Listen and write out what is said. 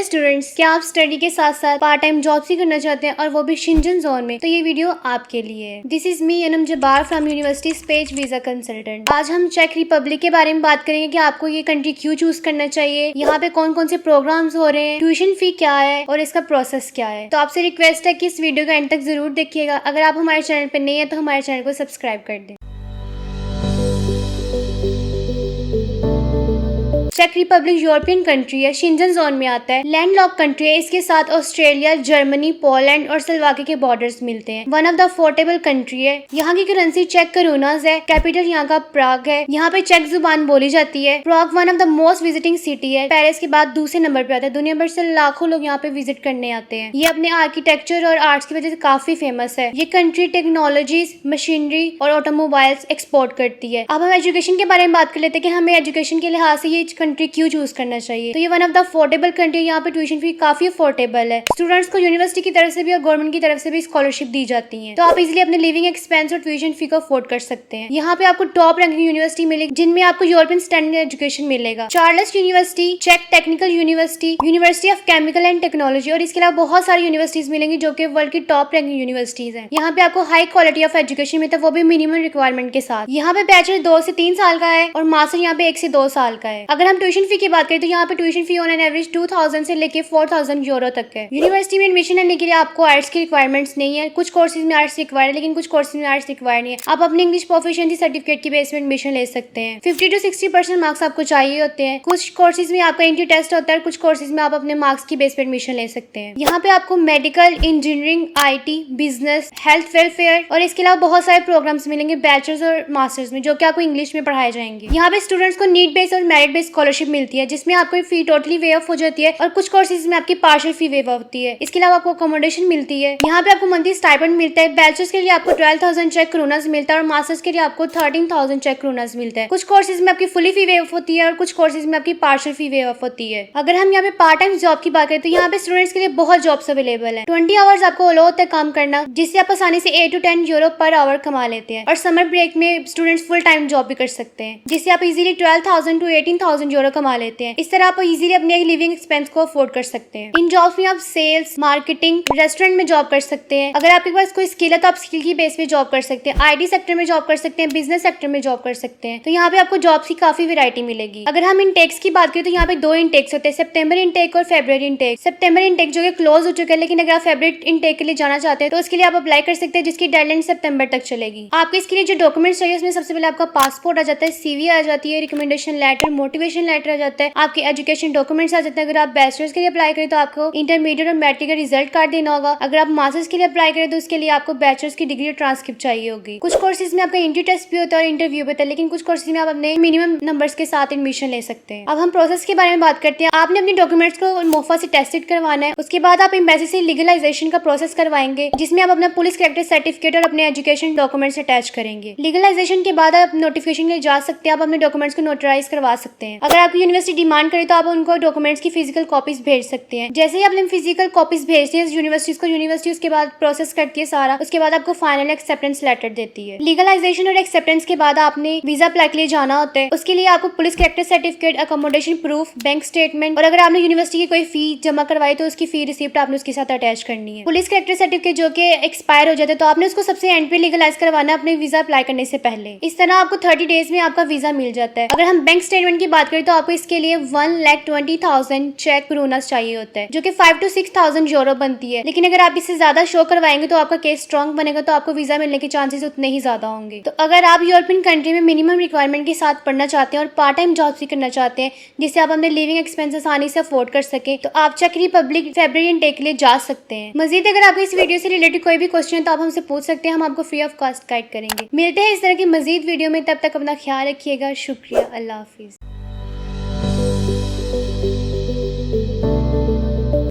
Students, क्या आप study के साथ साथ पार्ट टाइम जॉब भी करना चाहते हैं और वो भी शेंजन जोन में? तो ये वीडियो आपके लिए है। This is me Anam Jabbar from university space visa consultant. आज हम चेक रिपब्लिक के बारे में बात करेंगे कि आपको ये कंट्री क्यों चूज करना चाहिए, यहाँ पे कौन कौन से प्रोग्राम्स हो रहे हैं, ट्यूशन फी क्या है और इसका प्रोसेस क्या है। तो आपसे रिक्वेस्ट है कि इस वीडियो का एंड तक जरूर देखिएगा। अगर आप हमारे चैनल पर नए हैं तो हमारे चैनल को सब्सक्राइब कर दें। चेक रिपब्लिक यूरोपियन कंट्री है, शेंजन जोन में आता है, लैंडलॉक कंट्री है। इसके साथ ऑस्ट्रेलिया, जर्मनी, पोलैंड और स्लोवाकिया के बॉर्डर्स मिलते हैं। One of the affordable country है। यहाँ की करेंसी चेक करोनास है। कैपिटल यहाँ का प्राग है। यहाँ पे चेक जुबान बोली जाती है। Prague one of the most visiting city है। पेरिस के बाद दूसरे नंबर पे आता है। दुनिया भर से लाखों लोग यहाँ पे विजिट करने आते हैं। ये अपने आर्किटेक्चर और आर्ट्स की वजह से काफी फेमस है। ये कंट्री टेक्नोलॉजीज, मशीनरी और ऑटोमोबाइल्स एक्सपोर्ट करती है। अब हम एजुकेशन के बारे में बात कर लेते हैं कि हमें एजुकेशन के लिहाज से ये कंट्री क्यों चूज करना चाहिए। तो ये one of the affordable country, यहाँ पे ट्यूशन फी काफी अफोर्डेबल है। स्टूडेंट्स को यूनिवर्सिटी की तरफ से भी और गवर्नमेंट की तरफ से भी स्कॉलरशिप दी जाती है, तो आप इजिली अपने लिविंग एक्सपेंस और ट्यूशन फी को अफोर्ड कर सकते हैं। यहाँ पे आपको टॉप रैंकिंग यूनिवर्सिटी मिलेगी जिनमें आपको यूरोपियन स्टैंडर्ड एजुकेशन मिलेगा। चार्ल्स यूनिवर्सिटी, चेक technical university, university of chemical and technology और इसके अलावा बहुत सारी यूनिवर्सिटीज मिलेंगी जो कि वर्ल्ड की टॉप रैंकिंग यूनिवर्सिटीज है। यहाँ पे आपको हाई क्वालिटी ऑफ एजुकेशन मिलता है, वो भी मिनिमम रिक्वायरमेंट के साथ। यहाँ पे बैचलर 2 से 3 साल का है और मास्टर यहाँ पे 1 से 2 साल का है। अगर हम ट्यूशन फी की बात करें तो यहाँ पे tuition fee on an average 2000 से लेके 4000 यूरो तक है। यूनिवर्सिटी में एडमिशन लेने के लिए आपको आर्ट्स की रिक्वायरमेंट्स नहीं है। कुछ कोर्सेज में आर्ट्स रिक्वायर है लेकिन कुछ कोर्सेज में आर्ट्स रिक्वायर नहीं है। आप अपने इंग्लिश प्रोफिशिएंसी सर्टिफिकेट की बेस में एडमिशन ले सकते हैं। 50 to 60% मार्क्स आपको चाहिए होते हैं। कुछ कोर्सेज में आपका एंट्री टेस्ट होता है, कुछ कोर्सेज में आप अपने मार्क्स की बेस पे एडमिशन ले सकते हैं। यहाँ पे आपको medical, engineering, IT, business, health welfare और इसके अलावा बहुत सारे प्रोग्राम्स मिलेंगे बैचलर्स और मास्टर्स में, जो कि आपको इंग्लिश में पढ़ाए जाएंगे। यहाँ पे स्टूडेंट्स को नीड बेस्ड और मेरिट बेस्ड स्कॉलरशिप मिलती है जिसमें आपको फी टोटली वे ऑफ हो जाती है और कुछ कोर्सेज में आपकी पार्शियल फी वेव होती है। इसके अलावा आपको अकोमोडेशन मिलती है। यहाँ पे आपको मंथली स्टाइपेंड मिलता है। बैचलर्स के लिए आपको 12,000 चेक क्रोनास मिलता है और मास्टर्स के लिए आपको 13,000 चेक क्रोनास मिलता है। कुछ कोर्सेज में आपकी फुली फी वेव होती है और कुछ कोर्सेज में आपकी पार्शियल फी वेव होती है। अगर हम यहाँ पे पार्ट टाइम जॉब की बात करें तो यहाँ पे स्टूडेंट्स के लिए बहुत जॉब्स अवेलेबल है। 20 आवर्स आपको अलाउ होता है काम करना, जिससे आप आसानी से 8 to 10 यूरो पर आवर कमा लेते हैं। और समर ब्रेक में स्टूडेंट्स फुल टाइम जॉब भी कर सकते हैं, जिससे आप इजीली 12,000 to 18,000 यूरो कमा लेते हैं। इस तरह आप इजीली अपने लिविंग एक्सपेंस को अफोर्ड कर सकते हैं। इन जॉब्स में आप सेल्स, मार्केटिंग, रेस्टोरेंट में जॉब कर सकते हैं। अगर आपके पास कोई स्किल है तो आप स्किल की बेस पे जॉब कर सकते हैं। IT सेक्टर में जॉब कर सकते हैं, बिजनेस सेक्टर में जॉब कर सकते हैं। तो यहाँ पे आपको जॉब्स की काफी वैरायटी मिलेगी। अगर हम इनटेक्स की बात करें तो यहाँ पे 2 इनटेक्स होते हैं, सितंबर इनटेक और फरवरी इनटेक। सितंबर इनटेक जो कि क्लोज हो चुका है, लेकिन अगर आप फरवरी इनटेक के लिए जाना चाहते हैं तो उसके लिए आप अप्लाई कर सकते हैं, जिसकी डेडलाइन सितंबर तक चलेगी। आपके इसके लिए जो डॉक्यूमेंट्स चाहिए उसमें सबसे पहले आपका पासपोर्ट आ जाता है, CV आ जाती है, रिकमेंडेशन लेटर, मोटिवेशन लेटर आ जाता है, आपके एजुकेशन डॉक्यूमेंट्स आ जाते हैं। अगर आप बैचलर्स के लिए अप्लाई करें तो आपको इंटरमीडिएट और मैट्रिक का रिजल्ट कार्ड देना होगा। अगर आप मास्टर्स के लिए अप्लाई करें तो उसके लिए आपको बैचलर्स की डिग्री और ट्रांसक्रिप्ट चाहिए होगी। कुछ कोर्सेज में आपका एंट्री टेस्ट भी होता है और इंटरव्यू भी होता है, लेकिन कुछ कोर्सेज में आप अपने मिनिमम नंबर्स के साथ एडमिशन ले सकते हैं। अब हम प्रोसेस के बारे में बात करते हैं। आपने अपने डॉक्यूमेंट्स को मोफा से टेस्टेड करवाना है। उसके बाद आप एम्बेसी से लीगलाइजेशन का प्रोसेस करवाएंगे, जिसमें आप अपना पुलिस कैरेक्टर सर्टिफिकेट और अपने एजुकेशन डॉक्यूमेंट्स अटैच करेंगे। लीगलाइजेशन के बाद आप नोटिफिकेशन के लिए जा सकते हैं। आप अपने डॉक्यूमेंट्स को नोटराइज करवा सकते हैं। अगर आपकी यूनिवर्सिटी डिमांड करे तो आप उनको डॉक्यूमेंट्स की फिजिकल कॉपीज भेज सकते हैं। जैसे ही आपने फिजिकल कॉपीज भेजते हैं यूनिवर्सिटी उसके बाद प्रोसेस करती है सारा। उसके बाद आपको फाइनल एक्सेप्टेंस लेटर देती है। लीगलाइजेशन और एक्सेप्टेंस के बाद आपने वीजा अप्लाई के लिए जाना होता है। उसके लिए आपको police character certificate, accommodation proof, bank statement और अगर आपने यूनिवर्सिटी की कोई फी जमा करवाई तो उसकी फी रिसिप्ट आपने उसके साथ अटैच करनी है। पुलिस कैरेक्टर सर्टिफिकेट जो कि एक्सपायर हो जाता है तो आपने उसको सबसे एंड पे लीगलाइज करवाना है अपने वीजा अप्लाई करने से पहले। इस तरह आपको 30 डेज में आपका वीजा मिल जाता है। अगर हम बैंक स्टेटमेंट की बात करें तो आपको इसके लिए 1,20,000 चेक क्रोनास चाहिए होता है, जो कि 5 to 6,000 यूरो बनती है। लेकिन अगर आप इससे ज्यादा शो करवाएंगे तो आपका केस स्ट्रॉन्ग बनेगा, तो आपको वीजा मिलने के चांसेस उतने ही ज्यादा होंगे। तो अगर आप यूरोपियन कंट्री में मिनिमम रिक्वायरमेंट के साथ पढ़ना चाहते हैं और पार्ट टाइम जॉब भी करना चाहते हैं जिससे आप अपने लिविंग एक्सपेंस आसानी से अफोर्ड कर सके, तो आप चेक रिपब्लिक फरवरी इनटेक के लिए जा सकते हैं। मजीद अगर आपको इस वीडियो से रिलेटेड कोई भी क्वेश्चन है तो आप हमसे पूछ सकते हैं, हम आपको फ्री ऑफ कॉस्ट गाइड करेंगे। मिलते हैं इस तरह की मजीद वीडियो में, तब तक अपना ख्याल रखिएगा। शुक्रिया, अल्लाह हाफिज।